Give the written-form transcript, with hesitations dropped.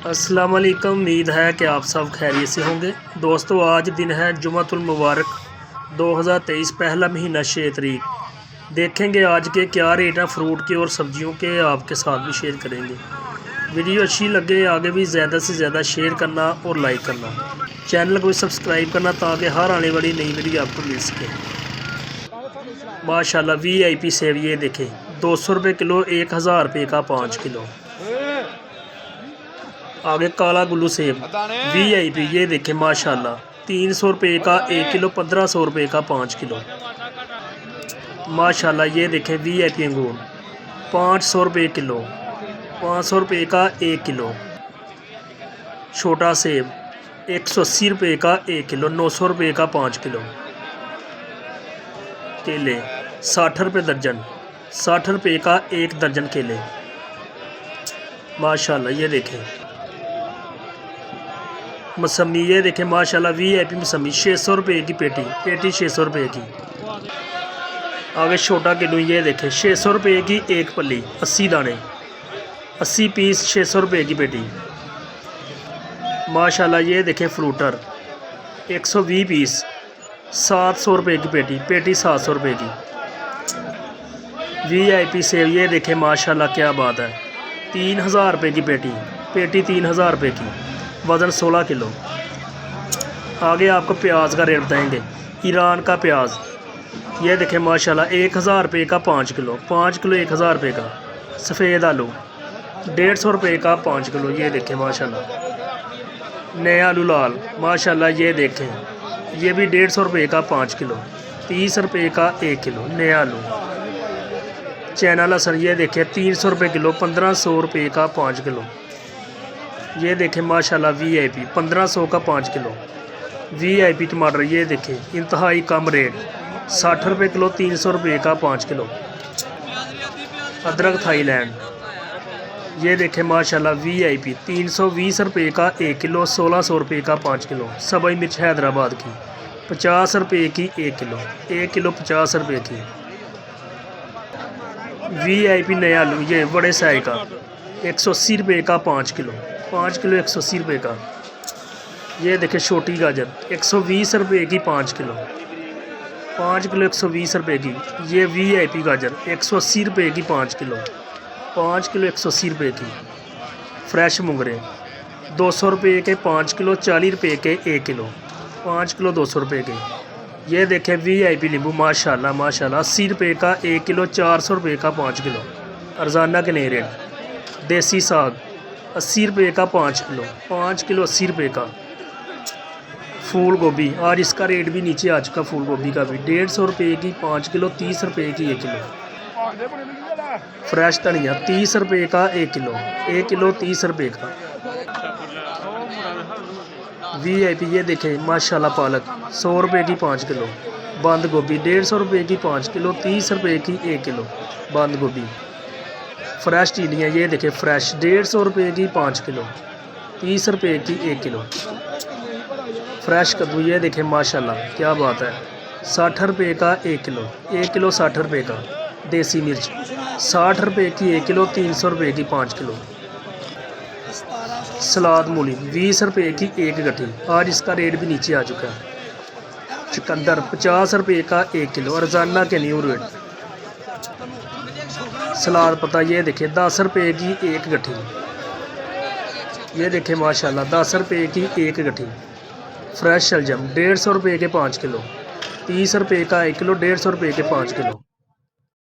अस्सलाम वालेकुम। उम्मीद है कि आप सब खैरियत से होंगे। दोस्तों, आज दिन है जुमातुल मुबारक 2023, पहला महीना 6 तारीख। देखेंगे आज के क्या रेट हैं फ्रूट के और सब्जियों के, आपके साथ भी शेयर करेंगे। वीडियो अच्छी लगे आगे भी ज़्यादा से ज़्यादा शेयर करना और लाइक करना, चैनल को भी सब्सक्राइब करना ताकि हर आने वाली नई वीडियो आपको मिल सके। माशाल्लाह VIP सेब ये देखें 200 रुपये किलो, 1000 रुपये का 5 किलो। आगे काला गुल्लू सेब VIP ये देखें माशाल्लाह 300 रुपये का 1 किलो, 1500 रुपये का 5 किलो। माशाल्लाह ये देखें VIP अंगूर 500 रुपये किलो, 500 रुपये का 1 किलो। छोटा सेब 180 रुपये का 1 किलो, 900 रुपये का 5 किलो। केले 60 रुपये दर्जन, 60 रुपये का 1 दर्जन केले। माशाल्लाह ये देखें मौसमी ये देखें माशाल्लाह VIP मौसमी 600 रुपये की पेटी 600 रुपये की। आगे छोटा किलो ये देखें 600 रुपये की 1 पल्ली, 80 दाने, 80 पीस 600 रुपये की पेटी। माशाल्लाह ये देखें फ्रूटर 120 पीस 700 रुपये की पेटी 700 रुपये की। VIP सेब ये देखें माशाल्लाह क्या बात है 3000 रुपये की पेटी 3000 रुपये की, वज़न 16 किलो। आगे आपको प्याज का रेट बताएंगे। ईरान का प्याज ये देखें माशाल्लाह 1000 रुपये का 5 किलो, 5 किलो 1000 रुपये का। सफ़ेद आलू 150 रुपये का 5 किलो, ये देखें माशाल्लाह। नया आलू लाल माशाल्लाह ये देखें ये भी 150 रुपये का 5 किलो, 30 रुपये का 1 किलो नया आलू। चाइना लहसुन ये देखें 300 रुपये किलो, 1500 रुपये का 5 किलो। ये देखें माशाल्लाह VIP 1500 का 5 किलो। VIP टमाटर ये देखें इंतहाई कम रेट 60 रुपये किलो, 300 रुपये का 5 किलो। अदरक थाईलैंड ये देखें माशाल्लाह VIP 320 रुपये का 1 किलो, 1600 रुपये का 5 किलो। सबई मिर्च हैदराबाद की 50 रुपये की 1 किलो, 1 किलो 50 रुपये की। VIP नया आलू ये बड़े साइज का 180 रुपये का 5 किलो, 5 किलो 180 रुपये का। ये देखें छोटी गाजर 120 रुपये की 5 किलो, 5 किलो 120 रुपये की। ये VIP गाजर 180 रुपये की 5 किलो, 5 किलो 180 रुपये की। फ्रेश मुंगरे 200 रुपये के 5 किलो, 40 रुपये के 1 किलो, 5 किलो 200 रुपये के। ये देखें VIP नींबू माशाल्लाह 80 रुपये का 1 किलो, 400 रुपये का 5 किलो। अरजाना के नए रेट। देसी साग 80 रुपये का 5 किलो, 5 किलो 80 रुपये का। फूल गोभी आज इसका रेट भी नीचे आ चुका, फूल गोभी का भी 150 रुपये की 5 किलो, 30 रुपये की 1 किलो। फ्रेश धनिया 30 रुपये का 1 किलो, 1 किलो 30 रुपये का। VIP ये देखें माशाल्लाह पालक 100 रुपये की 5 किलो। बंद गोभी 150 रुपये की 5 किलो, 30 रुपये की 1 किलो बंद गोभी। फ्रेश टिंडियाँ ये देखें फ्रेश 150 रुपये की 5 किलो, 30 रुपये की 1 किलो। फ्रेश कद्दू ये देखें माशाल्लाह क्या बात है 60 रुपये का 1 किलो, 1 किलो 60 रुपये का। देसी मिर्च 60 रुपये की 1 किलो, 300 रुपये की 5 किलो। सलाद मूली 20 रुपये की 1 गट्ठी, आज इसका रेट भी नीचे आ चुका है। चुकंदर 50 रुपये का 1 किलो, अरजाना के न्यू रेट। सलाद पत्ता ये देखें 10 रुपये की 1 गट्ठी, ये देखें माशाल्लाह 10 रुपये की 1 गट्ठी। फ्रेश शलजम 150 रुपये के 5 किलो, 30 रुपये का 1 किलो, 150 रुपये के 5 किलो।